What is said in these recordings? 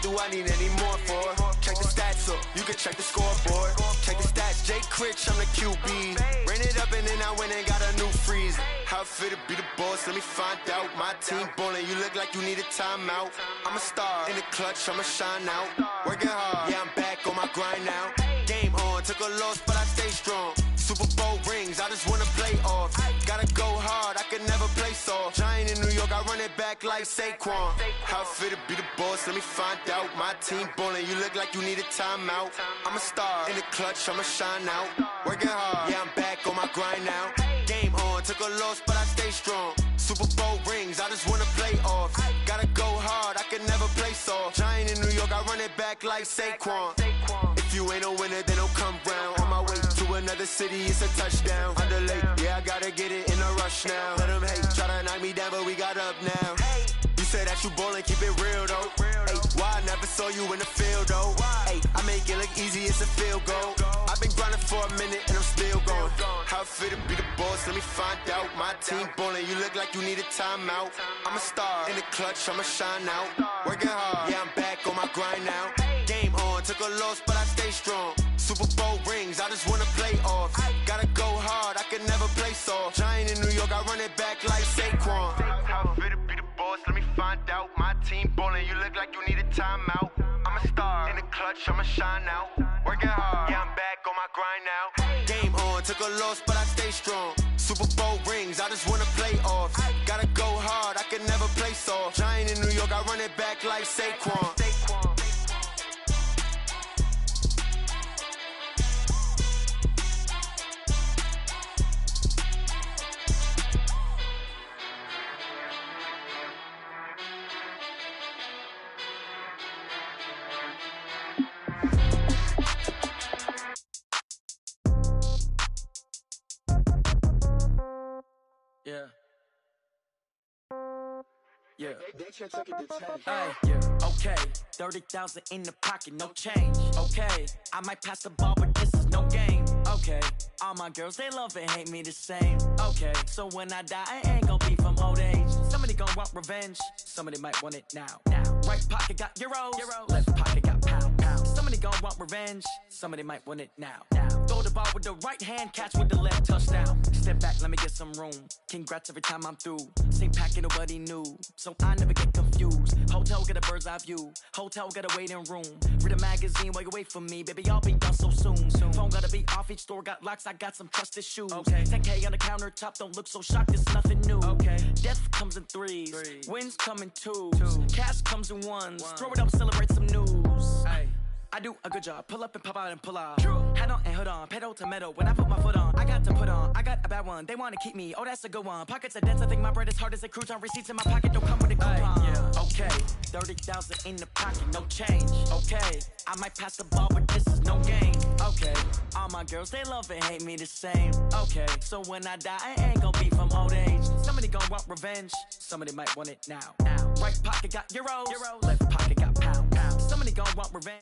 What do I need any more for? Check the stats up, you can check the scoreboard. Check the stats, Jay Critch, I'm the QB. Ran it up and then I went and got a new freeze. How it feel to be the boss, let me find out. My team ballin', you look like you need a timeout. I'm a star, in the clutch, I'ma shine out. Working hard, yeah, I'm back on my grind now. Game on, took a loss, but I stay strong. Super Bowl rings, I just wanna play off. Gotta go hard, I can never play soft. Giant in New York, I run it back like Saquon. How it feel to be the boss, let me find out. My team ballin', you look like you need a timeout. I'm a star, in the clutch, I'ma shine out. Working hard, yeah, I'm back on my grind now. Game on, took a loss, but I stay strong. Super Bowl rings, I just wanna play off. Gotta go hard, I can never play soft. Giant in New York, I run it back like Saquon. If you ain't a winner, then don't come round. On my way to another city, it's a touchdown. Underlay, yeah, I gotta get it in a rush now. Let them hate, try to knock me down, but we got up now. You said that you ballin', keep it real though. Hey, why I never saw you in the field though? Hey, I make it look easy, it's a field goal. I've been grinding for a minute and I'm still going. How it feel to be the boss, let me find out. My team ballin', you look like you need a timeout. I'm a star, in the clutch, I'ma shine out. Working hard, yeah, I'm back on my grind now. Game on, took a loss, but I stay strong. Super Bowl rings, I just wanna play off. Gotta go hard, I can never play soft. Giant in New York, I run it back like Saquon. How it feel to be the boss, let me find out. My team ballin', you look like you need a timeout. I'm a star, in the clutch, I'ma shine out. Working hard, yeah, I'm back on my grind now. Game on, took a loss, but I stay strong. Super Bowl rings, I just wanna play off. Gotta go hard, I can never play soft. Giant in New York, I run it back like Saquon. Yeah. Yeah. Hey, yeah. Okay. 30,000 in the pocket, no change. Okay. I might pass the ball, but this is no game. Okay. All my girls, they love and hate me the same. Okay. So when I die, I ain't gon' be from old age. Somebody gon' want revenge. Somebody might want it now. Right pocket got euros. Left pocket got pound. Somebody gon' want revenge. Somebody might want it now. Throw the ball with the right hand, catch with the left, touchdown. Step back, let me get some room. Congrats every time I'm through. Same packet, nobody knew, so I never get confused. Hotel get a bird's eye view. Hotel get a waiting room. Read a magazine while you wait for me, baby. I'll be done so soon. Phone gotta be off, each store got locks. I got some trusted shoes. Okay. 10K on the countertop, don't look so shocked. It's nothing new. Okay. Death comes in threes. Wins come in twos. Cash comes in ones. Throw it up, celebrate some news. Ay. I do a good job, pull up and pop out and pull out. Head on and hood on, pedal to metal. When I put my foot on, I got to put on. I got a bad one, they wanna keep me. Oh, that's a good one. Pockets are dense, I think my bread is hard as a crouton. Receipts in my pocket don't come with a coupon. Yeah. Okay, 30,000 in the pocket, no change. Okay, I might pass the ball, but this is no game. Okay, all my girls, they love and hate me the same. Okay, so when I die, I ain't gon' be from old age. Somebody gon' want revenge, somebody might want it now. Right pocket got euros. Left pocket got pound. Somebody gon' want revenge.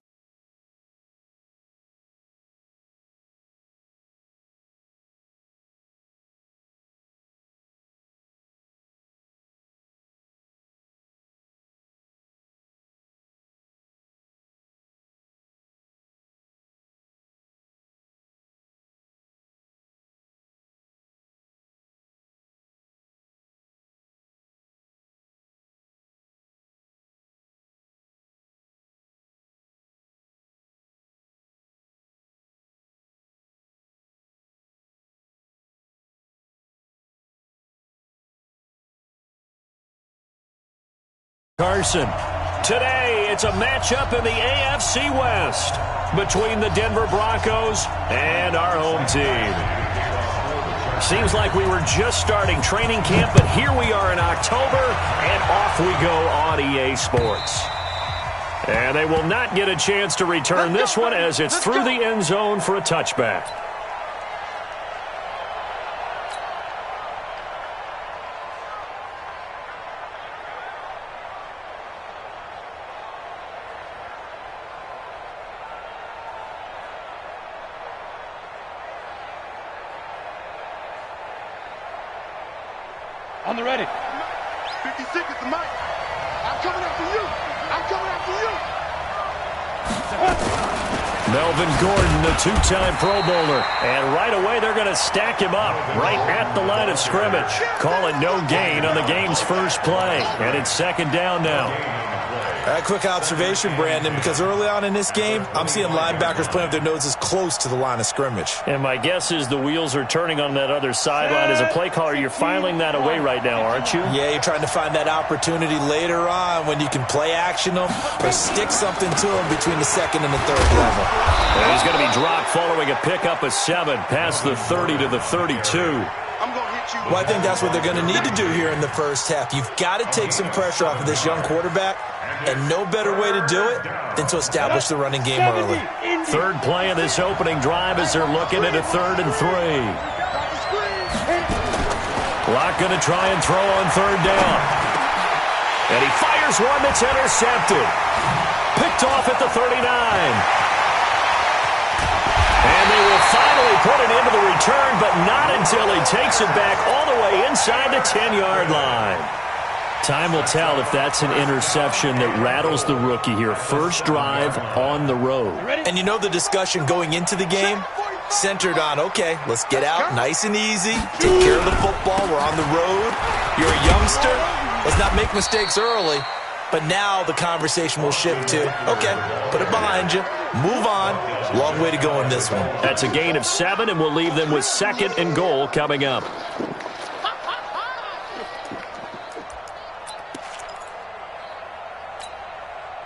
Carson. Today, it's a matchup in the AFC West between the Denver Broncos and our home team. Seems like we were just starting training camp, but here we are in October, and off we go on EA Sports. And they will not get a chance to return this one as it's through the end zone for a touchback. On the ready. 50 seconds to Mike. I'm coming after you. I'm coming after you. Melvin Gordon, the two-time Pro Bowler. And right away, they're going to stack him up right at the line of scrimmage. Call it no gain on the game's first play. And it's second down now. A quick observation, Brandon, because early on in this game, I'm seeing linebackers playing with their noses close to the line of scrimmage. And my guess is the wheels are turning on that other sideline. As a play caller, you're filing that away right now, aren't you? Yeah, you're trying to find that opportunity later on when you can play action them or stick something to them between the second and the third level. And he's going to be dropped following a pickup of 7 past the 30 to the 32. Well, I think that's what they're going to need to do here in the first half. You've got to take some pressure off of this young quarterback, and no better way to do it than to establish the running game early. Third play of this opening drive as they're looking at a 3rd and 3. Locke going to try and throw on 3rd down. And he fires one that's intercepted. Picked off at the 39. And they will finally put it into the return, but not until he takes it back all the way inside the 10-yard line. Time will tell if that's an interception that rattles the rookie here. First drive on the road. And you know the discussion going into the game? Centered on, okay, let's get out nice and easy, take care of the football, we're on the road, you're a youngster, let's not make mistakes early. But now the conversation will shift to, okay, put it behind you, move on. Long way to go in this one. That's a gain of 7, and we'll leave them with 2nd and goal coming up.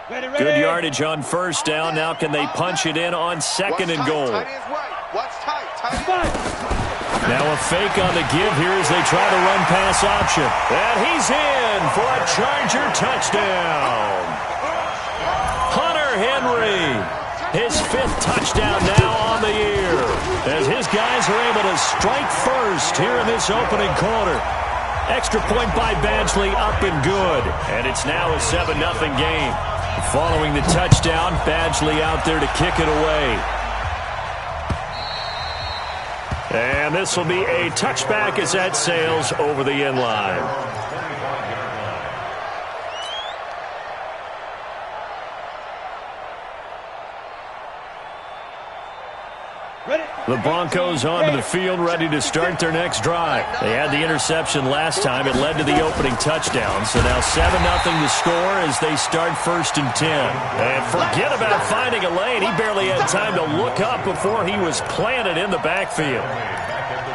Good yardage on first down. Now can they punch it in on 2nd and goal? Now a fake on the give here as they try to run pass option. And he's in for a Charger touchdown. Hunter Henry, his 5th touchdown now on the year, as his guys are able to strike first here in this opening quarter. Extra point by Badgley, up and good. And it's now a 7-0 game. Following the touchdown, Badgley out there to kick it away. And this will be a touchback as that sails over the end line. The Broncos onto the field, ready to start their next drive. They had the interception last time. It led to the opening touchdown. So now 7-0 to score as they start 1st and 10. And forget about finding a lane. He barely had time to look up before he was planted in the backfield.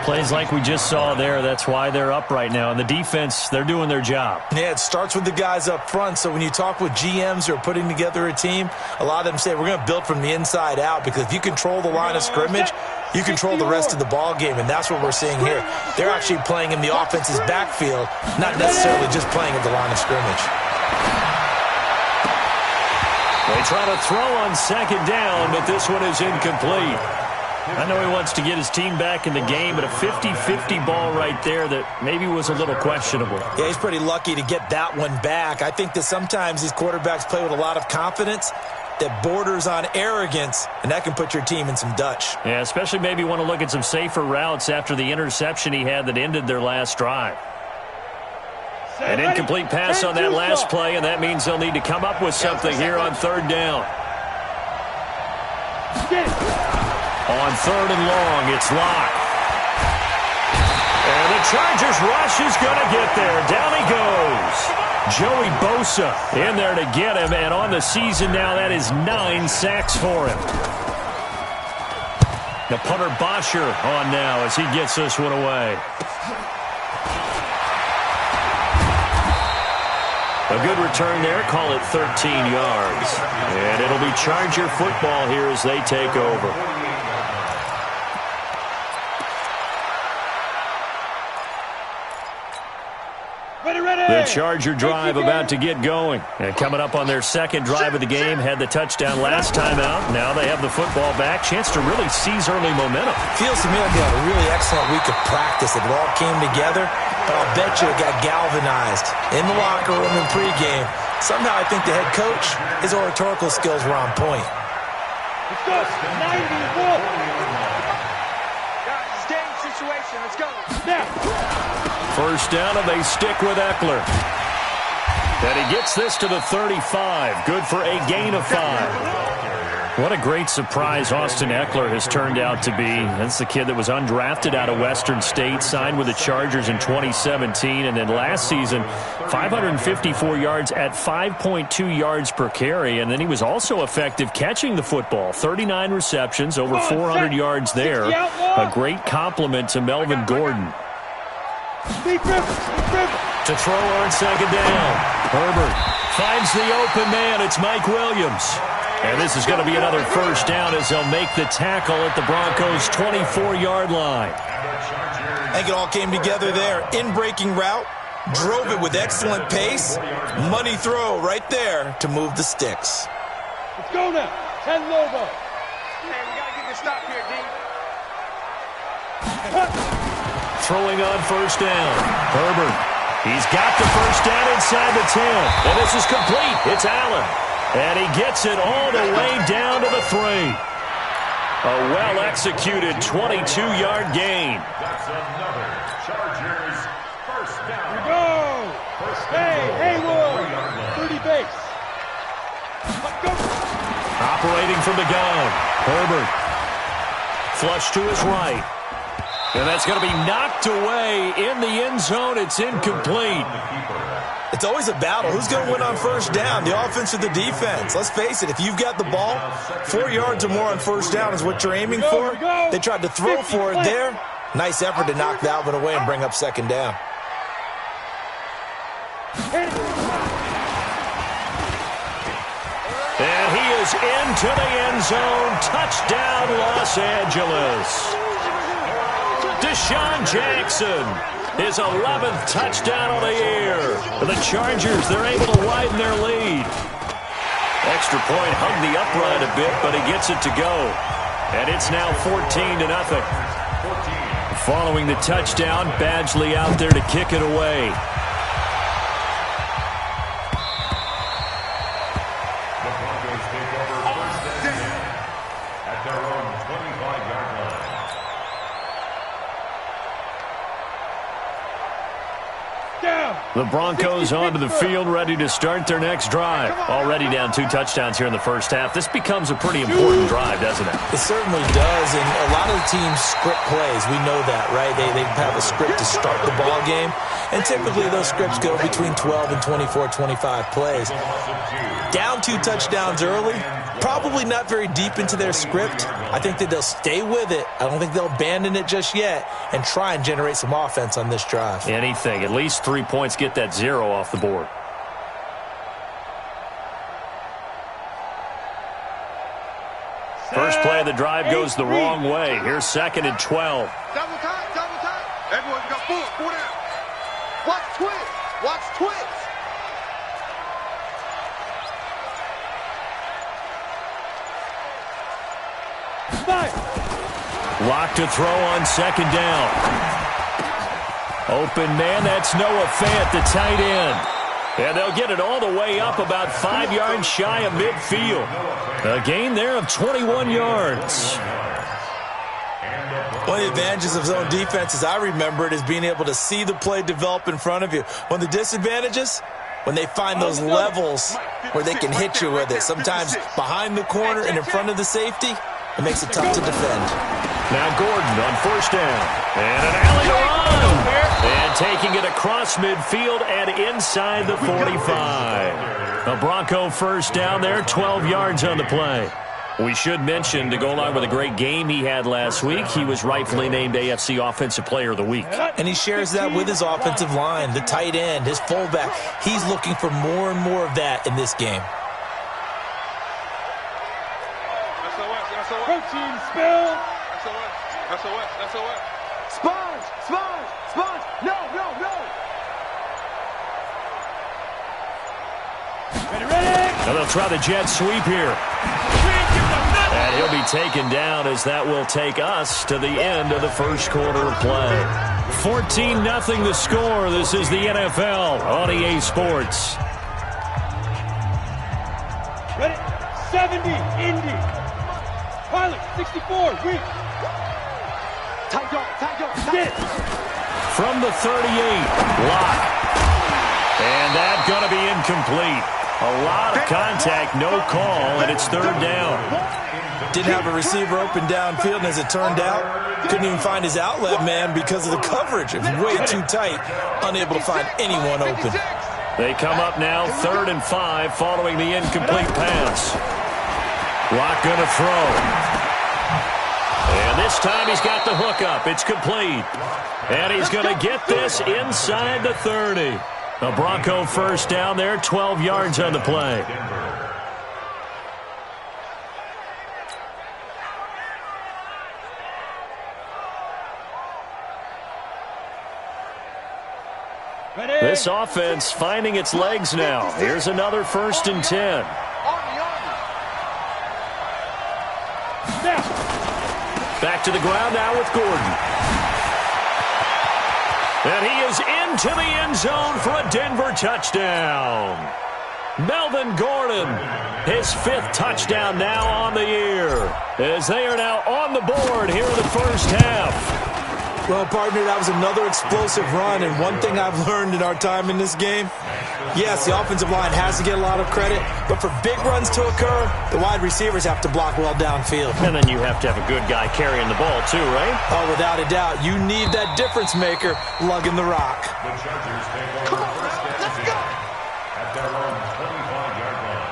Plays like we just saw there, that's why they're up right now. And the defense, they're doing their job. Yeah, it starts with the guys up front. So when you talk with GMs who are putting together a team, a lot of them say we're going to build from the inside out, because if you control the line of scrimmage, you control the rest of the ball game, and that's what we're seeing here. They're actually playing in the offense's backfield, not necessarily just playing at the line of scrimmage. They try to throw on 2nd down, but this one is incomplete. I know he wants to get his team back in the game, but a 50-50 ball right there that maybe was a little questionable. Yeah, he's pretty lucky to get that one back. I think that sometimes these quarterbacks play with a lot of confidence that borders on arrogance, and that can put your team in some Dutch. Yeah, especially maybe want to look at some safer routes after the interception he had that ended their last drive. An incomplete pass on that last play, and that means they'll need to come up with something here on 3rd down. On 3rd and long, it's Locke. And the Chargers rush is going to get there. Down he goes. Joey Bosa in there to get him, and on the season now, that is 9 sacks for him. The punter Bosher on now as he gets this one away. A good return there, call it 13 yards. And it'll be Charger football here as they take over. The Charger drive about to get going. And coming up on their 2nd drive of the game, had the touchdown last time out. Now they have the football back. Chance to really seize early momentum. Feels to me like they had a really excellent week of practice. It all came together, but I'll bet you it got galvanized in the locker room in pregame. Somehow I think the head coach, his oratorical skills were on point. Let's go. 94. Guys, it's game situation. Let's go. Now. First down, and they stick with Eckler. And he gets this to the 35. Good for a gain of 5. What a great surprise Austin Eckler has turned out to be. That's the kid that was undrafted out of Western State, signed with the Chargers in 2017, and then last season, 554 yards at 5.2 yards per carry, and then he was also effective catching the football. 39 receptions, over 400 yards there. A great compliment to Melvin Gordon. To throw on second down. Herbert finds the open man. It's Mike Williams. And this is going to be another first down as they'll make the tackle at the Broncos' 24-yard line. I think it all came together there. In-breaking route, drove it with excellent pace. Money throw right there to move the sticks. Let's go now. 10 Lobo. Man, we got to get this stop here, D. Throwing on first down. Herbert. He's got the first down inside the 10. And this is complete. It's Allen. And he gets it all the way down to the 3. A well-executed 22-yard gain. That's another Chargers first down. Here we go. Hey, Haywood. 30 base. Let's go. Operating from the gun. Herbert. Flush to his right. And that's going to be knocked away in the end zone. It's incomplete. It's always a battle. Who's going to win on first down, the offense or the defense? Let's face it, if you've got the ball, 4 yards or more on first down is what you're aiming for. They tried to throw for it there. Nice effort to knock that one away and bring up second down. And he is into the end zone. Touchdown, Los Angeles. Deshaun Jackson, his 11th touchdown of the year. The Chargers, they're able to widen their lead. Extra point hugged the upright a bit, but he gets it to go. And it's now 14-0. Following the touchdown, Badgley out there to kick it away. The Broncos take over first down at their own 25-yard line. The Broncos onto the field, ready to start their next drive. Already down 2 touchdowns here in the first half. This becomes a pretty important drive, doesn't it? It certainly does, and a lot of the teams script plays. We know that, right? They have a script to start the ball game, and typically those scripts go between 12 and 24, 25 plays. Down 2 touchdowns early, probably not very deep into their script. I think that they'll stay with it. I don't think they'll abandon it just yet and try and generate some offense on this drive. Anything. At least 3 points, get that 0 off the board. First play of the drive goes the wrong way. Here's 2nd and 12. Double time. Everyone got 4 down. Watch twins. Lock to throw on 2nd down. Open man, that's Noah Fant, the tight end. And they'll get it all the way up about 5 yards shy of midfield. A gain there of 21 yards. One of the advantages of zone defense, as I remember it, is being able to see the play develop in front of you. One of the disadvantages, when they find those levels where they can hit you with it, sometimes behind the corner and in front of the safety, it makes it tough to defend. Now Gordon on first down. And an alley run. And taking it across midfield and inside the 45. A Bronco first down there, 12 yards on the play. We should mention, to go along with a great game he had last week, he was rightfully named AFC Offensive Player of the Week. And he shares that with his offensive line, the tight end, his fullback. He's looking for more and more of that in this game. Protein spill. SOS. Sponge. No. Ready. Now they'll try the jet sweep here. And he'll be taken down as that will take us to the end of the first quarter of play. 14-0 the score. This is the NFL on EA Sports. Ready. 70. Indy. Pilot. 64. Weak. Tight dog. From the 38. Lock. And that's going to be incomplete. A lot of contact, no call, and it's 3rd down. Didn't have a receiver open downfield, and as it turned out, couldn't even find his outlet man because of the coverage. It was way too tight, unable to find anyone open. They come up now 3rd and 5 following the incomplete pass. Rock going to throw. And this time he's got the hook up. It's complete. And he's going to get this inside the 30. A Bronco first down there, 12 yards on the play. This offense finding its legs now. Here's another 1st and 10. Back to the ground now with Gordon. And he is into the end zone for a Denver touchdown. Melvin Gordon, his 5th touchdown now on the year, as they are now on the board here in the first half. Well, partner, that was another explosive run, and one thing I've learned in our time in this game, yes, the offensive line has to get a lot of credit, but for big runs to occur, the wide receivers have to block well downfield. And then you have to have a good guy carrying the ball too, right? Oh, without a doubt. You need that difference maker lugging the rock. The Chargers take over first and 10 at their own 25-yard line.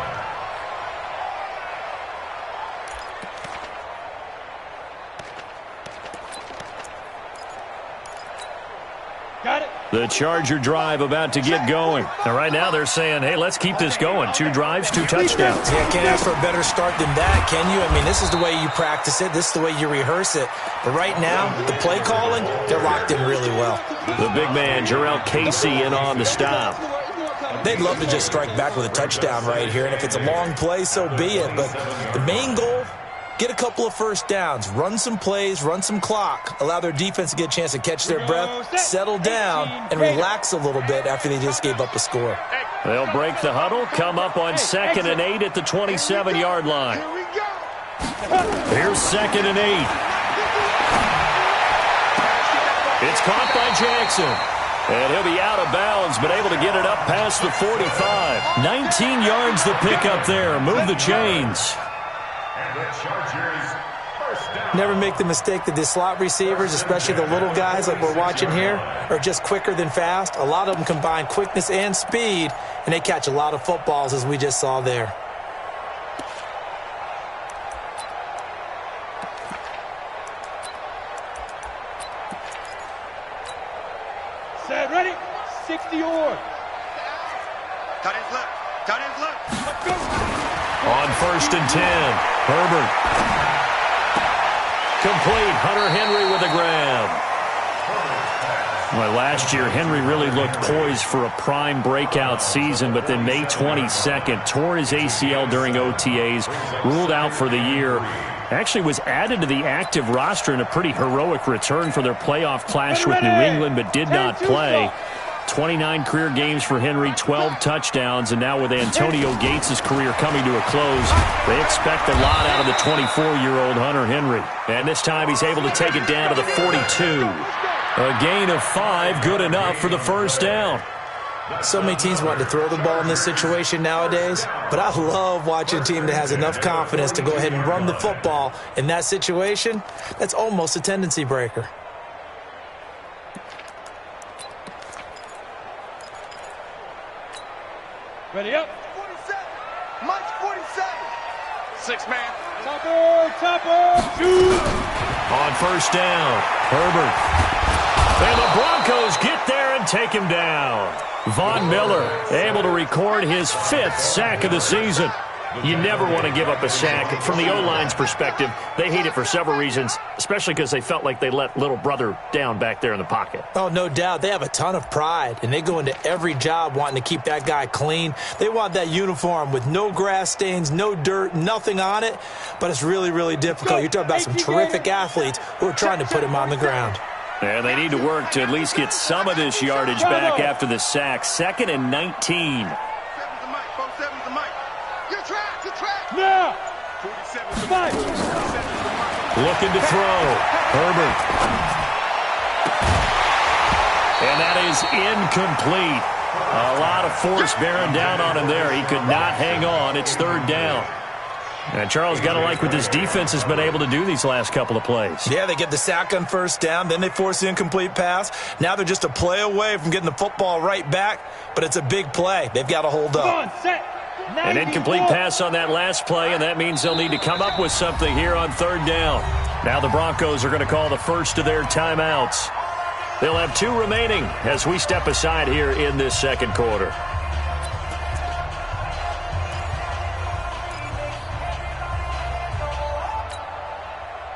Got it. The Charger drive about to get going. And right now they're saying, hey, let's keep this going. 2 drives, 2 touchdowns. Yeah, can't ask for a better start than that, can you? I mean, this is the way you practice it. This is the way you rehearse it. But right now, the play calling, they're locked in really well. The big man, Jarrell Casey, in on the stop. They'd love to just strike back with a touchdown right here. And if it's a long play, so be it. But the main goal, get a couple of first downs, run some plays, run some clock, allow their defense to get a chance to catch their breath, settle down, and relax a little bit after they just gave up a score. They'll break the huddle, come up on 2nd and 8 at the 27-yard line. Here's 2nd and 8. It's caught by Jackson. And he'll be out of bounds, but able to get it up past the 45. 19 yards the pick up there. Move the chains. Never make the mistake that the slot receivers, especially the little guys like we're watching here, are just quicker than fast. A lot of them combine quickness and speed, and they catch a lot of footballs, as we just saw there. Set, ready, 60 yards. Cut his left. Cut his left. Let's go. On 1st and 10, Herbert. Complete. Hunter Henry with a grab. Well, last year, Henry really looked poised for a prime breakout season, but then May 22nd, tore his ACL during OTAs, ruled out for the year. Actually was added to the active roster in a pretty heroic return for their playoff clash with New England, but did not play. 29 career games for Henry, 12 touchdowns, and now with Antonio Gates' career coming to a close, they expect a lot out of the 24-year-old Hunter Henry. And this time he's able to take it down to the 42. A gain of 5, good enough for the first down. So many teams want to throw the ball in this situation nowadays, but I love watching a team that has enough confidence to go ahead and run the football in that situation. That's almost a tendency breaker. Ready up. 47. Mike's 47. 6-man. Topper, shoot. On first down, Herbert. And the Broncos get there and take him down. Von Miller able to record his 5th sack of the season. You never want to give up a sack. From the O-line's perspective, they hate it for several reasons, especially because they felt like they let little brother down back there in the pocket. Oh, no doubt. They have a ton of pride, and they go into every job wanting to keep that guy clean. They want that uniform with no grass stains, no dirt, nothing on it, but it's really, really difficult. You're talking about some terrific athletes who are trying to put him on the ground. And they need to work to at least get some of this yardage back after the sack. 2nd and 19. Now. Looking to throw. Herbert. And that is incomplete. A lot of force bearing down on him there. He could not hang on. It's 3rd down. And Charles, got to like what this defense has been able to do these last couple of plays. Yeah, they get the sack on first down, then they force the incomplete pass. Now they're just a play away from getting the football right back, but it's a big play. They've got to hold up. An incomplete pass on that last play, and that means they'll need to come up with something here on third down. Now the Broncos are going to call the first of their timeouts. They'll have 2 remaining as we step aside here in this second quarter.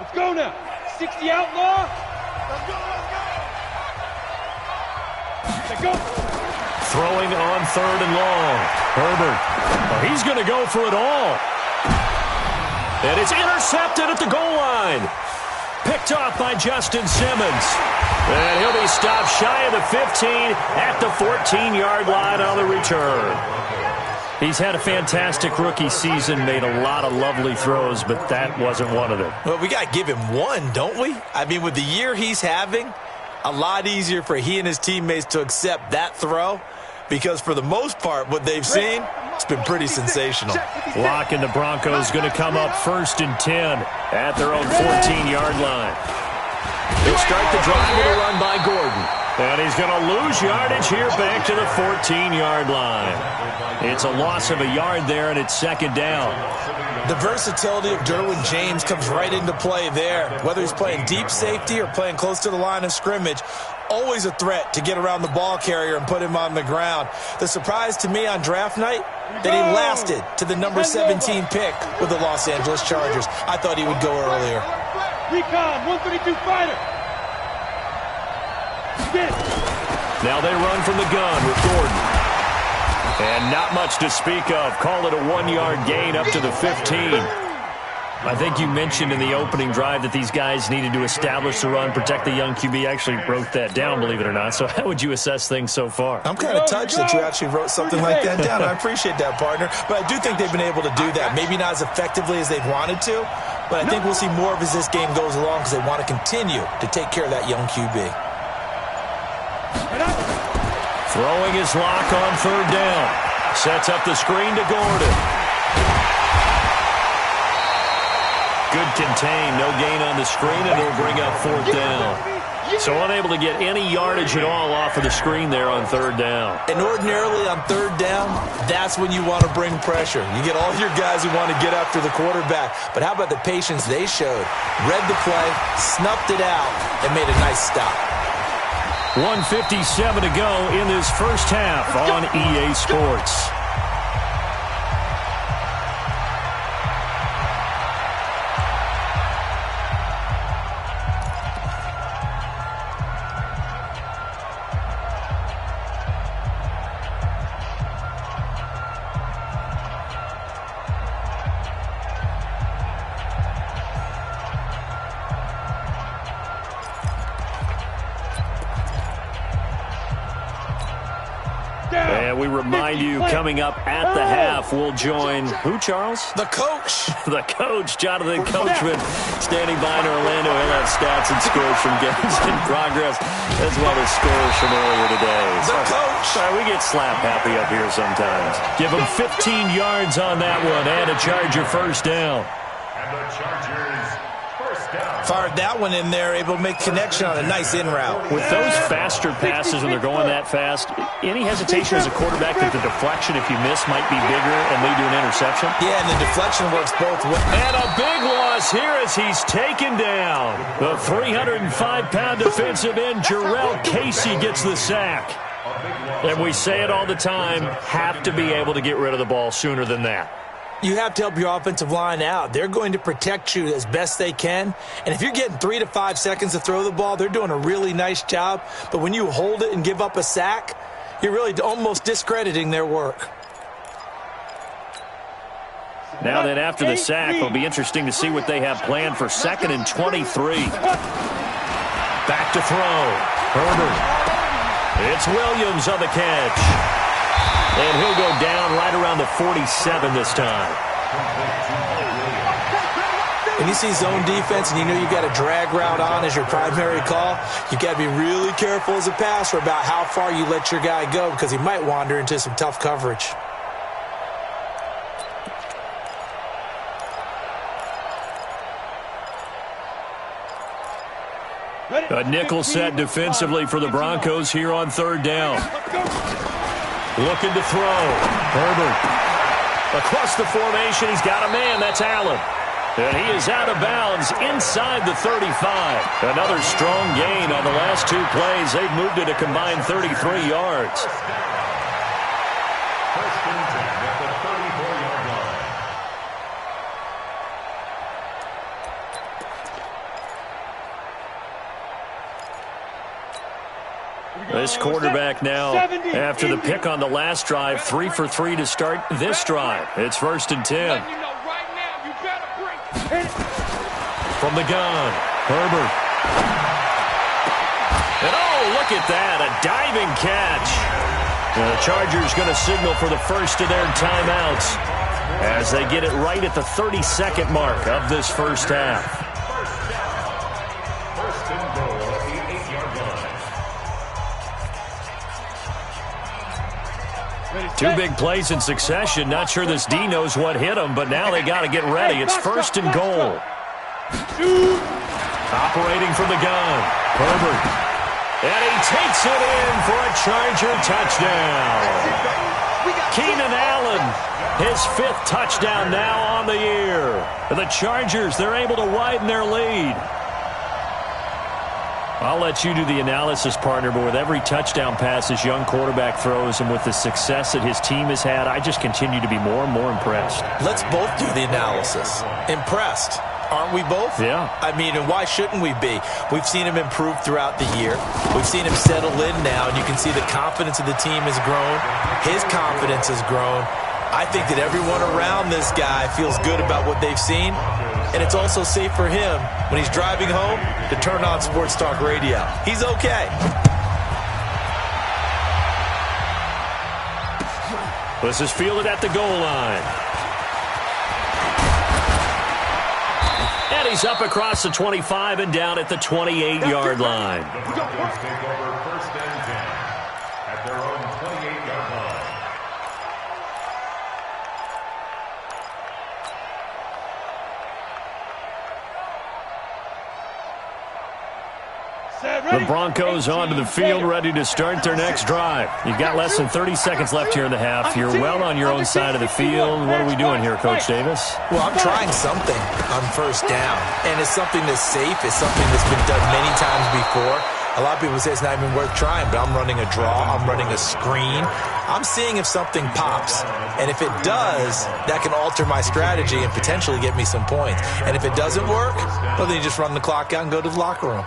Let's go now. 60 outlaw. Let's go. Throwing on third and long. Herbert. Oh, he's going to go for it all. And it's intercepted at the goal line. Picked off by Justin Simmons. And he'll be stopped shy of the 15 at the 14-yard line on the return. He's had a fantastic rookie season, made a lot of lovely throws, but that wasn't one of them. Well, we got to give him one, don't we? I mean, with the year he's having, a lot easier for he and his teammates to accept that throw, because for the most part, what they've seen, it's been pretty sensational. Locke and the Broncos going to come up 1st and 10 at their own 14-yard line. He'll start the drive with a run by Gordon. And he's going to lose yardage here back to the 14-yard line. It's a loss of a yard there, and it's second down. The versatility of Derwin James comes right into play there. Whether he's playing deep safety or playing close to the line of scrimmage, always a threat to get around the ball carrier and put him on the ground. The surprise to me on draft night, that he lasted to the number 17 pick with the Los Angeles Chargers. I thought he would go earlier. Recon, 132 fighter. Now they run from the gun with Gordon. And not much to speak of. Call it a 1-yard gain up to the 15. I think you mentioned in the opening drive that these guys needed to establish the run, protect the young QB. I actually wrote that down, believe it or not. So how would you assess things so far? I'm kind of touched that you actually wrote something like that down. I appreciate that, partner. But I do think they've been able to do that. Maybe not as effectively as they've wanted to, but I think we'll see more of as this game goes along because they want to continue to take care of that young QB. Throwing his lock on third down. Sets up the screen to Gordon. Good contain, no gain on the screen, and it'll bring up fourth down. So unable to get any yardage at all off of the screen there on third down. And ordinarily on third down, that's when you want to bring pressure. You get all your guys who want to get after the quarterback. But how about the patience they showed? Read the play, snuffed it out, and made a nice stop. 1:57 to go in this first half on EA Sports. And we remind you, coming up at the half, we'll join who, Charles? The coach. The coach, Jonathan Coachman, standing by in Orlando. He'll have stats and scores from games in progress, as well as scores from earlier today. The coach. Sorry, we get slap happy up here sometimes. Give him 15 yards on that one, and a Charger first down. And the Chargers first down. Fired that one in there, able to make connection on a nice in route. With those faster passes when they're going that fast, any hesitation as a quarterback that the deflection, if you miss, might be bigger and lead to an interception? Yeah, and the deflection works both ways. And a big loss here as he's taken down. The 305-pound defensive end, Jarrell Casey, gets the sack. And we say it all the time, have to be able to get rid of the ball sooner than that. You have to help your offensive line out. They're going to protect you as best they can. And if you're getting 3 to 5 seconds to throw the ball, they're doing a really nice job. But when you hold it and give up a sack, you're really almost discrediting their work. Now then, after the sack, it'll be interesting to see what they have planned for 2nd and 23. Back to throw. Herbert. It's Williams on the catch. And he'll go down right around the 47 this time. When you see zone defense and you know you've got a drag route on as your primary call, you've got to be really careful as a passer about how far you let your guy go because he might wander into some tough coverage. A nickel set defensively for the Broncos here on third down. Looking to throw. Herbert. Across the formation, he's got a man. That's Allen. And he is out of bounds inside the 35. Another strong gain on the last two plays. They've moved it a combined 33 yards. First and 10 at the 34-yard line. This quarterback now, after the pick on the last drive, 3 for 3 to start this drive. It's first and 10. From the gun, Herbert. And oh, look at that, a diving catch. The Chargers going to signal for the first of their timeouts as they get it right at the 32nd mark of this first half. First and goal at the 8-yard line. Two big plays in succession. Not sure this D knows what hit him, but now they got to get ready. It's first and goal. Operating from the gun, Herbert. And he takes it in for a Charger touchdown. Keenan Allen, his 5th touchdown now on the year. The Chargers, they're able to widen their lead. I'll let you do the analysis, partner, but with every touchdown pass this young quarterback throws and with the success that his team has had, I just continue to be more and more impressed. Let's both do the analysis. Impressed. Aren't we both? Yeah. I mean, and why shouldn't we be? We've seen him improve throughout the year. We've seen him settle in now, and you can see the confidence of the team has grown. His confidence has grown. I think that everyone around this guy feels good about what they've seen, and it's also safe for him when he's driving home to turn on Sports Talk Radio. He's okay. This is fielded at the goal line. And he's up across the 25 and down at the 28-yard line. The Broncos take over first and 10 at their own 28-yard line. The Broncos onto the field, ready to start their next drive. You've got less than 30 seconds left here in the half. You're well on your own side of the field. What are we doing here, Coach Davis? Well, I'm trying something on first down, and it's something that's safe. It's something that's been done many times before. A lot of people say it's not even worth trying, but I'm running a draw. I'm running a screen. I'm seeing if something pops, and if it does, that can alter my strategy and potentially get me some points. And if it doesn't work, well, then you just run the clock out and go to the locker room.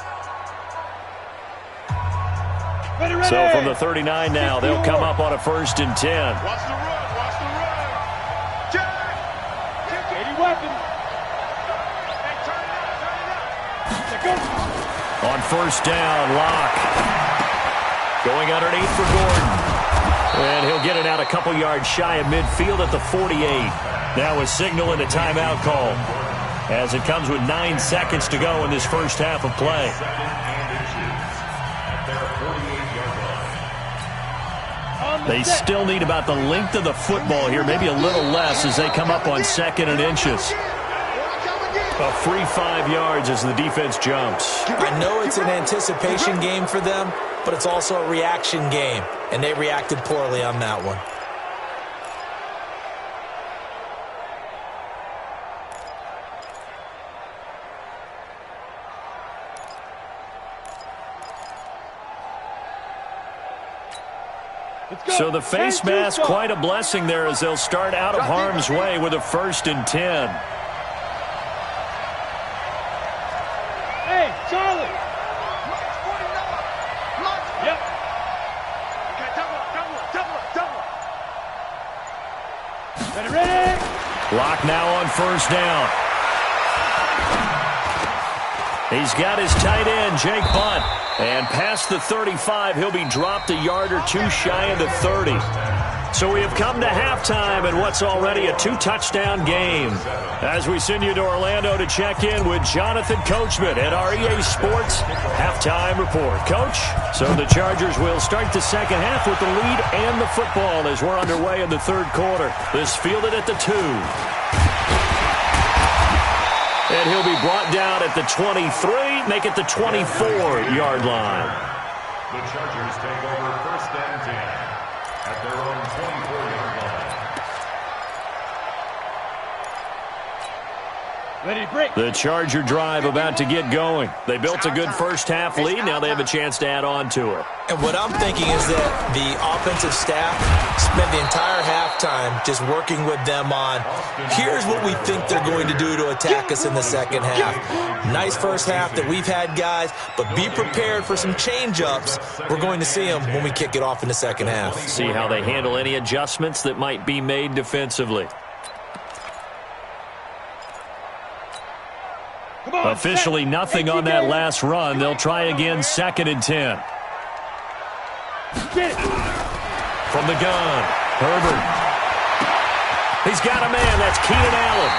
So from the 39 now, they'll come up on a first and 10. Watch the run. Watch the run. Check. 80 weapons. Hey, turn it up. On first down, Locke. Going underneath for Gordon. And he'll get it out a couple yards shy of midfield at the 48. Now a signal and a timeout call, as it comes with 9 seconds to go in this first half of play. They still need about the length of the football here, maybe a little less as they come up on 2nd and inches. A free 5 yards as the defense jumps. I know it's an anticipation game for them, but it's also a reaction game, and they reacted poorly on that one. So the face mask, quite a blessing there as they'll start out of harm's way with a first and 10. Hey, Charlie. Yep. Okay, double. Ready. Lock now on first down. He's got his tight end, Jake Butt. And past the 35, he'll be dropped a yard or two shy of the 30. So we have come to halftime in what's already a 2-touchdown game. As we send you to Orlando to check in with Jonathan Coachman at our EA Sports Halftime Report. Coach, so the Chargers will start the second half with the lead and the football as we're underway in the third quarter. This fielded at the 2. And he'll be brought down at the 23, make it the 24-yard line. The Chargers take over 1st and 10 at their own 24-yard line. Ready to break. The Charger drive about to get going. They built a good first-half lead. Now they have a chance to add on to it. And what I'm thinking is that the offensive staff spent the entire halftime just working with them on, here's what we think they're going to do to attack us in the second half. Nice first half that we've had, guys, but be prepared for some change-ups. We're going to see them when we kick it off in the second half. See how they handle any adjustments that might be made defensively. Officially nothing on that last run. They'll try again, 2nd and 10. From the gun, Herbert. He's got a man. That's Keenan Allen.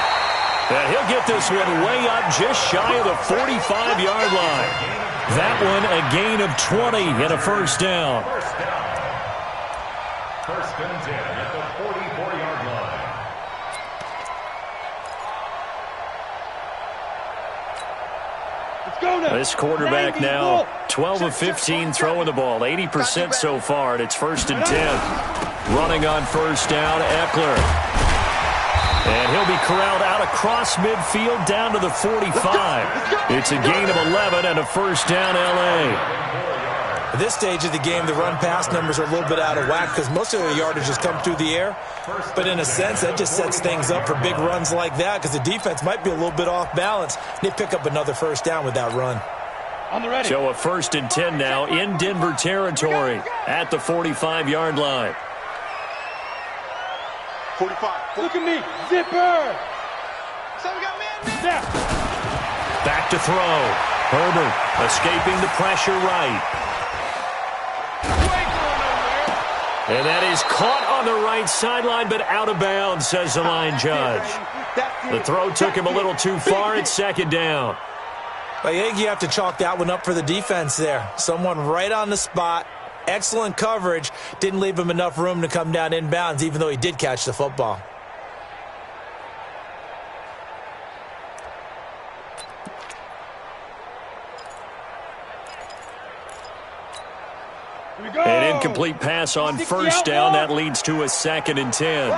And he'll get this one way up just shy of the 45-yard line. That one a gain of 20 and a first down. 1st and 10 at the 44-yard line. This quarterback now 12 of 15 throwing the ball, 80% so far, and it's 1st and 10. Running on first down, Eckler. And he'll be corralled out across midfield down to the 45. It's a gain of 11 and a first down, L.A. At this stage of the game, the run-pass numbers are a little bit out of whack because most of the yardage has come through the air. But in a sense, that just sets things up for big runs like that because the defense might be a little bit off balance. They pick up another first down with that run. On the ready. So a 1st and 10 now in Denver territory at the 45-yard line. 45. Look at me. Zipper. So we got man. Snap. Back to throw. Herbert escaping the pressure right. And that is caught on the right sideline, but out of bounds, says the line judge. The throw took him a little too far. It's 2nd down. I think you have to chalk that one up for the defense there. Someone right on the spot. Excellent coverage. Didn't leave him enough room to come down inbounds, even though he did catch the football. An incomplete pass on first down. That leads to a 2nd and 10.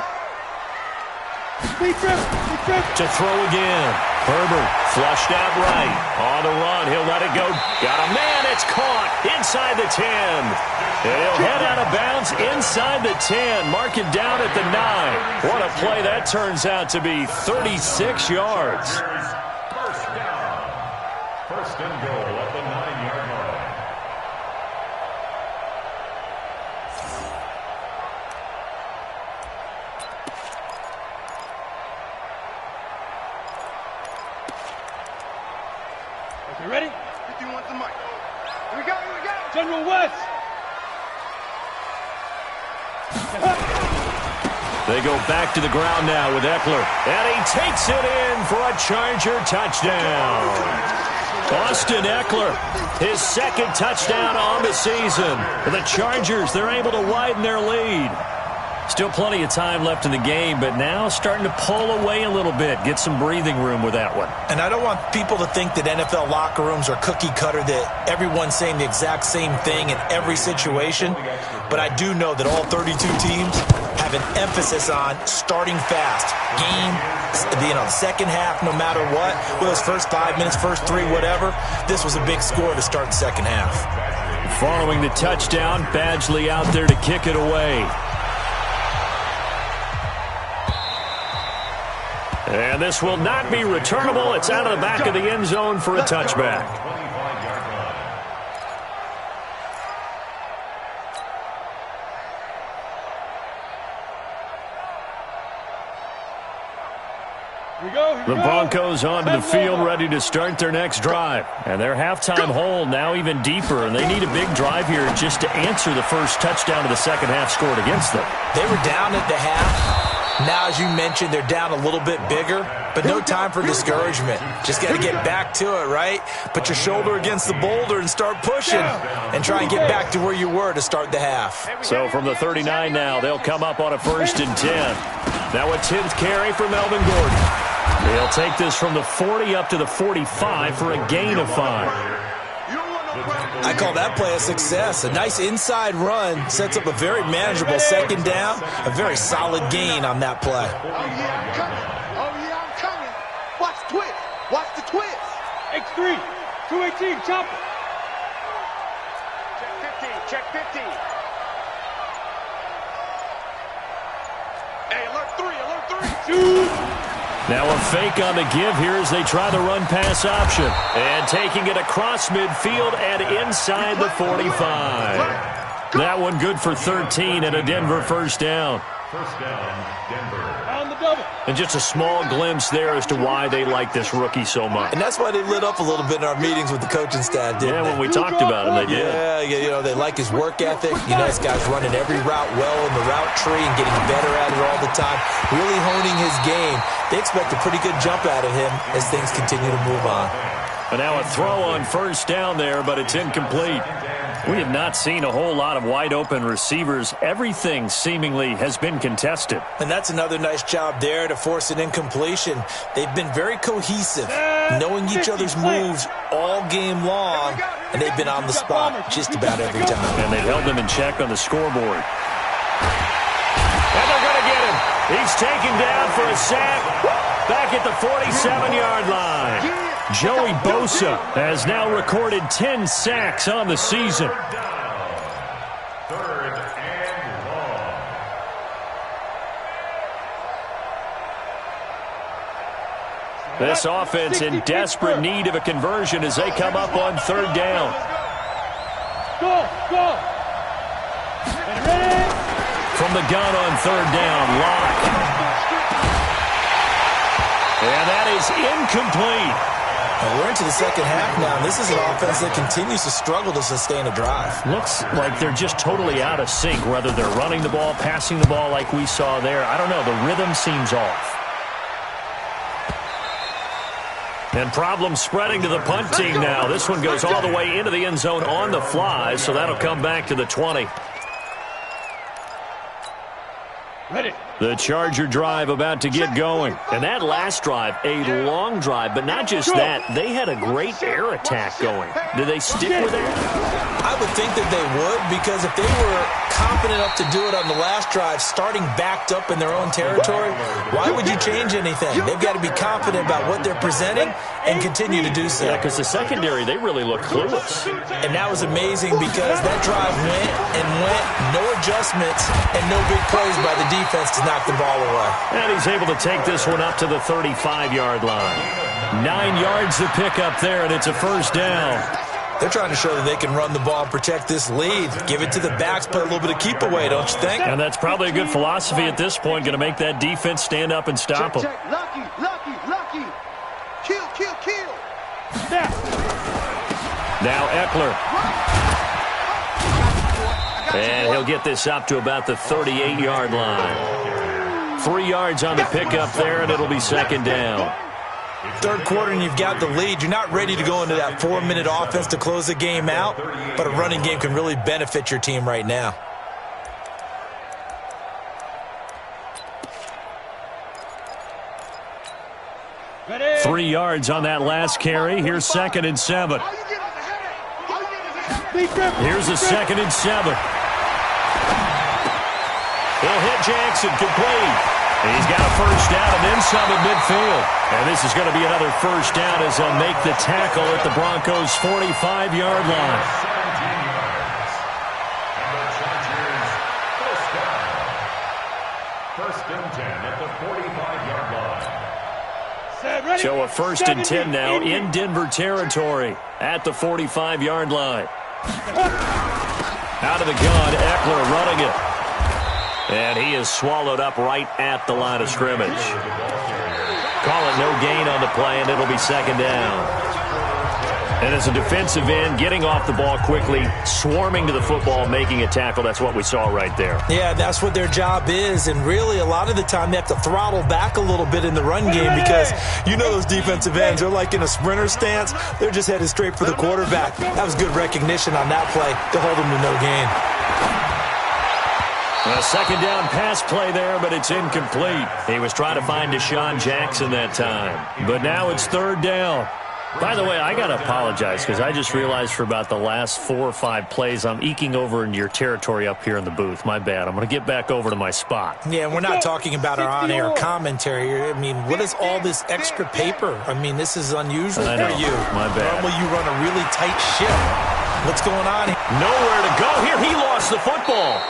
To throw again. Herbert flushed out right. On the run. He'll let it go. Got a man. It's caught inside the 10. And he'll head out of bounds inside the 10. Mark him down at the 9. What a play that turns out to be. 36 yards. First down. 1st and goal at the 9-yard line. You ready? If you want the mic. Here we go, here we go. General West. They go back to the ground now with Eckler. And he takes it in for a Charger touchdown. Austin Eckler, his 2nd touchdown on the season. The Chargers, they're able to widen their lead. Still plenty of time left in the game, but now starting to pull away a little bit. Get some breathing room with that one. And I don't want people to think that NFL locker rooms are cookie cutter, that everyone's saying the exact same thing in every situation. But I do know that all 32 teams have an emphasis on starting fast. Second half, no matter what. Whether it's first 5 minutes, first 3, whatever. This was a big score to start the second half. Following the touchdown, Badgley out there to kick it away. And this will not be returnable. It's out of the back of the end zone for a touchback. 25-yard line. The Broncos onto the field, ready to start their next drive. And their halftime hole now even deeper, and they need a big drive here just to answer the first touchdown of the second half scored against them. They were down at the half. Now, as you mentioned, they're down a little bit bigger, but no time for discouragement. Just got to get back to it, right? Put your shoulder against the boulder and start pushing and try and get back to where you were to start the half. So from the 39 now, they'll come up on a 1st and 10. Now a 10th carry for Melvin Gordon. They'll take this from the 40 up to the 45 for a gain of 5. I call that play a success. A nice inside run sets up a very manageable second down, a very solid gain on that play. Oh, yeah, I'm coming. Oh, yeah, I'm coming. Watch the twist. Watch the twist. X3, 218, chopper. Check 15, check 15. Hey, alert 3, alert 3. Now a fake on the give here as they try the run-pass option. And taking it across midfield and inside the 45. That one good for 13 and a Denver first down. First down, Denver. On the double. And just a small glimpse there as to why they like this rookie so much. And that's why they lit up a little bit in our meetings with the coaching staff, didn't they? Yeah, when we talked about him, they did. Yeah, you know, they like his work ethic. You know, this guy's running every route well in the route tree and getting better at it all the time, really honing his game. They expect a pretty good jump out of him as things continue to move on. And now a throw on first down there, but it's incomplete. We have not seen a whole lot of wide-open receivers. Everything seemingly has been contested. And that's another nice job there to force an incompletion. They've been very cohesive, knowing each other's moves all game long, and they've been on the spot just about every time. And they've held them in check on the scoreboard. And they're going to get him. He's taken down for a sack back at the 47-yard line. Joey Bosa has now recorded 10 sacks on the season. Third and long. This offense in desperate need of a conversion as they come up on third down. Go, go. And ready. From the gun on third down, Locke. And that is incomplete. And we're into the second half now, and this is an offense that continues to struggle to sustain a drive. Looks like they're just totally out of sync, whether they're running the ball, passing the ball like we saw there. I don't know. The rhythm seems off. And problems spreading to the punt team now. This one goes all the way into the end zone on the fly, so that'll come back to the 20. Ready. The Charger drive about to get going. And that last drive, a long drive, but not just that. They had a great air attack going. Do they stick with that? I would think that they would, because if they were confident enough to do it on the last drive, starting backed up in their own territory, why would you change anything? They've got to be confident about what they're presenting and continue to do so. Yeah, because the secondary, they really look clueless. And that was amazing because that drive went and went, no adjustments, and no big plays by the defense to knock the ball away. And he's able to take this one up to the 35-yard line. 9 yards to pick up there, and it's a first down. They're trying to show that they can run the ball and protect this lead. Give it to the backs, play a little bit of keep away, don't you think? And that's probably a good philosophy at this point, going to make that defense stand up and stop them. Check. Lucky, lucky, lucky. Kill, kill, kill. Snap. Now Eckler. And he'll get this up to about the 38-yard line. 3 yards on the pickup there, and it'll be second down. Third quarter and you've got the lead. You're not ready to go into that 4-minute offense to close the game out, but a running game can really benefit your team right now. Ready. 3 yards on that last carry. Here's 2nd and 7. Here's a 2nd and 7. He'll hit Jackson complete. He's got a first down and then some at midfield. And this is going to be another first down as they'll make the tackle at the Broncos' 45-yard line. 17 yards. And the Chargers first down. First and 10 at the 45-yard line. So a first and 10 now in Denver territory at the 45-yard line. Out of the gun, Eckler running it. And he is swallowed up right at the line of scrimmage. Call it no gain on the play, and it'll be second down. And as a defensive end, getting off the ball quickly, swarming to the football, making a tackle, that's what we saw right there. Yeah, that's what their job is, and really a lot of the time they have to throttle back a little bit in the run game because you know those defensive ends, they're like in a sprinter stance. They're just headed straight for the quarterback. That was good recognition on that play to hold them to no gain. A second down pass play there, but it's incomplete. He was trying to find Deshaun Jackson that time. But now it's third down. By the way, I got to apologize because I just realized for about the last 4 or 5 plays, I'm eking over into your territory up here in the booth. My bad. I'm going to get back over to my spot. Yeah, we're not talking about our on-air commentary. I mean, what is all this extra paper? I mean, this is unusual for you. My bad. Normally you run a really tight ship. What's going on here? Nowhere to go here. He lost the football.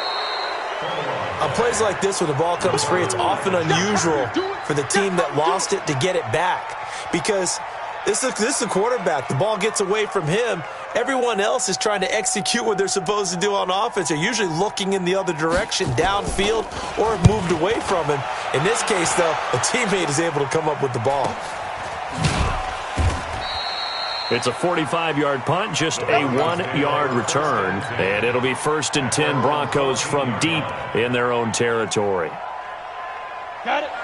On plays like this where the ball comes free, it's often unusual for the team that lost it to get it back because this is the quarterback. The ball gets away from him. Everyone else is trying to execute what they're supposed to do on offense. They're usually looking in the other direction, downfield, or moved away from him. In this case, though, a teammate is able to come up with the ball. It's a 45-yard punt, just a 1-yard return. And it'll be 1st and 10 Broncos from deep in their own territory.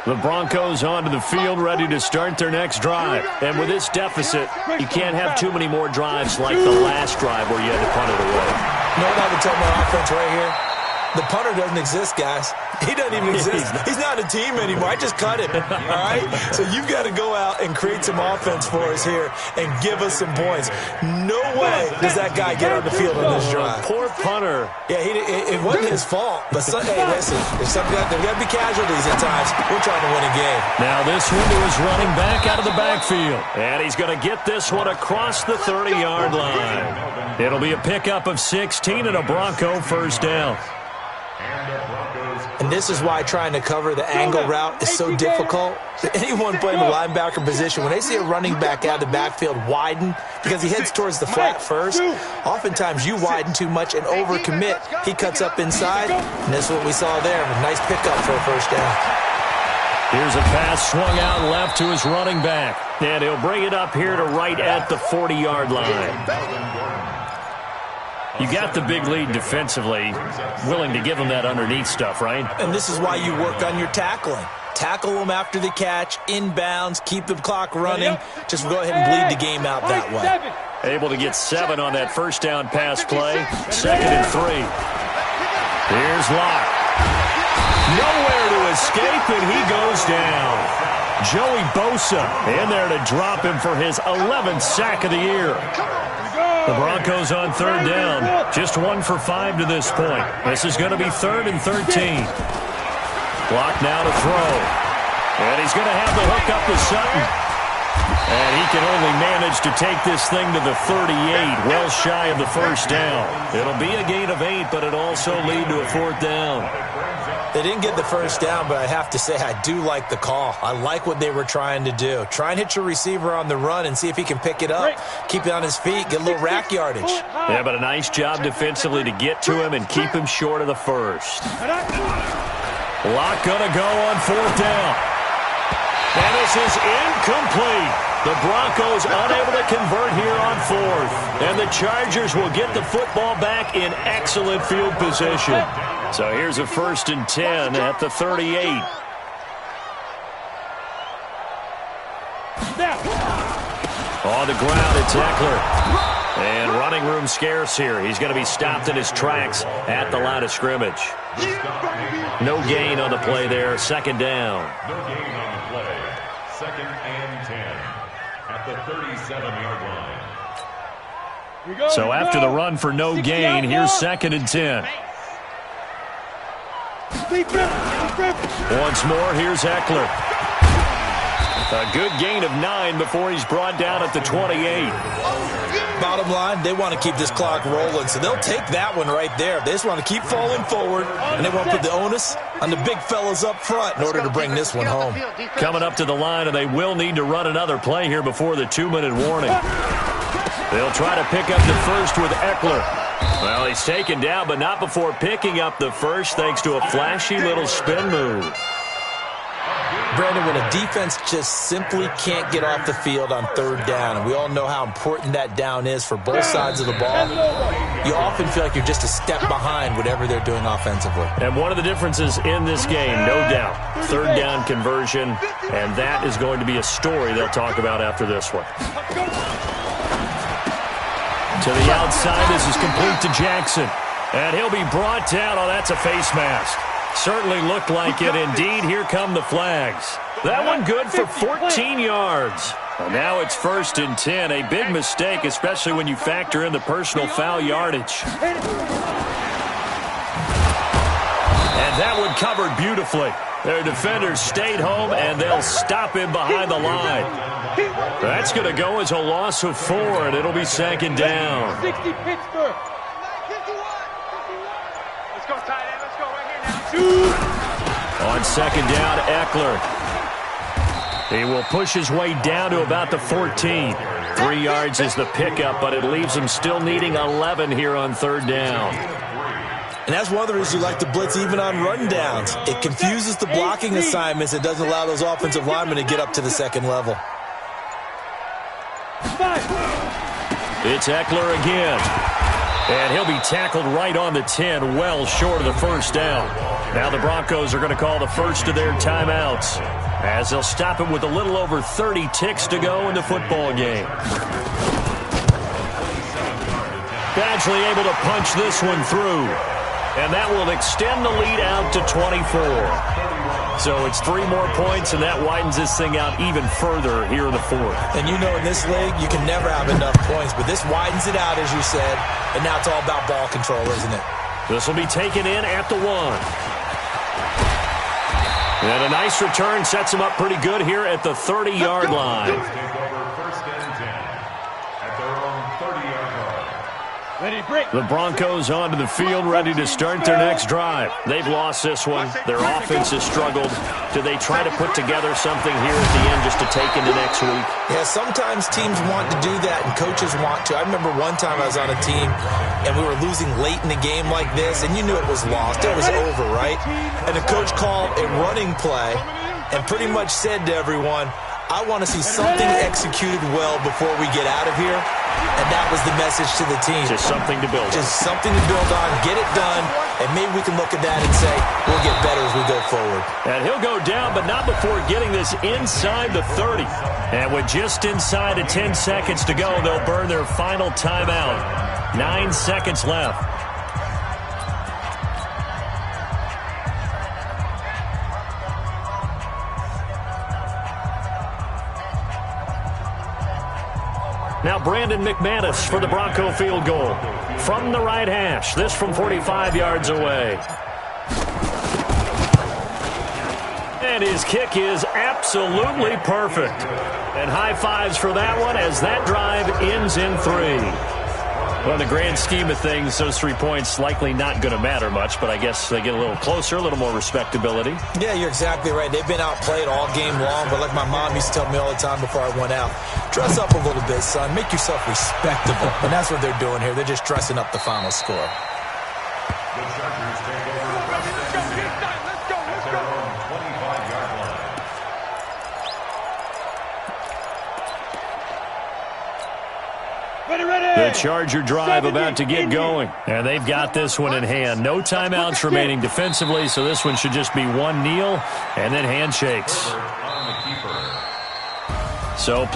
The Broncos onto the field, ready to start their next drive. And with this deficit, you can't have too many more drives like the last drive where you had to punt it away. You know what I would tell my offense right here? The punter doesn't exist, guys. He doesn't even exist. He's not a team anymore. I just cut him, all right? So you've got to go out and create some offense for us here and give us some points. No way does that guy get on the field on this drive. Poor punter. Yeah, it wasn't his fault. But, hey, listen, there's got to be casualties at times. We're trying to win a game. Now this one to his running back out of the backfield. And he's going to get this one across the 30-yard line. It'll be a pickup of 16 and a Bronco first down. And this is why trying to cover the angle route is so difficult. Anyone playing the linebacker position, when they see a running back out of the backfield widen, because he heads towards the flat first, oftentimes you widen too much and overcommit. He cuts up inside, and that's what we saw there. A nice pickup for a first down. Here's a pass swung out left to his running back. And he'll bring it up here to right at the 40-yard line. You got the big lead defensively, willing to give them that underneath stuff, right? And this is why you work on your tackling. Tackle them after the catch, inbounds, keep the clock running. Just go ahead and bleed the game out that way. Able to get 7 on that first down pass play. 2nd and 3. Here's Locke. Nowhere to escape, and he goes down. Joey Bosa in there to drop him for his 11th sack of the year. The Broncos on third down. Just 1 for 5 to this point. This is going to be 3rd and 13. Block now to throw. And he's going to have the hook up to Sutton. And he can only manage to take this thing to the 38, well shy of the first down. It'll be a gain of 8, but it'll also lead to a 4th down. They didn't get the first down, but I have to say I do like the call. I like what they were trying to do. Try and hit your receiver on the run and see if he can pick it up. Keep it on his feet, get a little rack yardage. Yeah, but a nice job defensively to get to him and keep him short of the first. Locke going to go on 4th down. And this is incomplete. The Broncos unable to convert here on 4th. And the Chargers will get the football back in excellent field position. So here's a 1st and 10 at the 38. On the ground, it's Eckler. And running room scarce here. He's going to be stopped in his tracks at the line of scrimmage. No gain on the play there. 2nd down. No gain on the play. 2nd and 10 at the 37-yard line. So after the run for no gain, here's 2nd and 10. Once more, here's Eckler. A good gain of 9 before he's brought down at the 28. Bottom line, they want to keep this clock rolling, so they'll take that one right there. They just want to keep falling forward, and they want to put the onus on the big fellas up front in order to bring this one home. Coming up to the line, and they will need to run another play here before the 2-minute warning. They'll try to pick up the first with Eckler. Well, he's taken down, but not before picking up the first thanks to a flashy little spin move. Brandon, when a defense just simply can't get off the field on 3rd down, and we all know how important that down is for both sides of the ball, you often feel like you're just a step behind whatever they're doing offensively. And one of the differences in this game, no doubt, 3rd down conversion, and that is going to be a story they'll talk about after this one. To the outside, this is complete to Jackson. And he'll be brought down. Oh, that's a face mask. Certainly looked like it. Indeed, here come the flags. That one good for 14 yards. And now it's 1st and 10. A big mistake, especially when you factor in the personal foul yardage. And that one covered beautifully. Their defenders stayed home, and they'll stop him behind the line. That's going to go as a loss of 4, and it'll be 2nd down. 60 Pittsburgh. Let's go tight end. Let's go right here now. On 2nd down, Eckler. He will push his way down to about the 14. 3 yards is the pickup, but it leaves him still needing 11 here on 3rd down. And that's one of the reasons you like to blitz even on run downs. It confuses the blocking assignments. It doesn't allow those offensive linemen to get up to the 2nd level. It's Eckler again. And he'll be tackled right on the 10, well short of the 1st down. Now the Broncos are going to call the first of their timeouts, as they'll stop it with a little over 30 ticks to go in the football game. Badgley able to punch this one through. And that will extend the lead out to 24. So it's 3 more points, and that widens this thing out even further here in the 4th. And you know in this league, you can never have enough points, but this widens it out, as you said, and now it's all about ball control, isn't it? This will be taken in at the 1. And a nice return sets him up pretty good here at the 30-yard line. The Broncos onto the field, ready to start their next drive. They've lost this one. Their offense has struggled. Do they try to put together something here at the end just to take into next week? Yeah, sometimes teams want to do that, and coaches want to. I remember one time I was on a team, and we were losing late in a game like this, and you knew it was lost. It was over, right? And the coach called a running play and pretty much said to everyone, I want to see something executed well before we get out of here. And that was the message to the team. Just something to build on. Just something to build on, get it done, and maybe we can look at that and say, we'll get better as we go forward. And he'll go down, but not before getting this inside the 30. And with just inside of 10 seconds to go, they'll burn their final timeout. 9 seconds left. Now Brandon McManus for the Bronco field goal. From the right hash, this from 45 yards away. And his kick is absolutely perfect. And high fives for that one as that drive ends in 3. Well, in the grand scheme of things, those 3 points likely not going to matter much, but I guess they get a little closer, a little more respectability. Yeah, you're exactly right. They've been outplayed all game long, but like my mom used to tell me all the time before I went out, dress up a little bit, son. Make yourself respectable. And that's what they're doing here. They're just dressing up the final score. The Chargers take over first and 10 at their own 25-yard line. The Charger drive about to get going. And they've got this one in hand. No timeouts remaining defensively, so this one should just be one kneel and then handshakes. So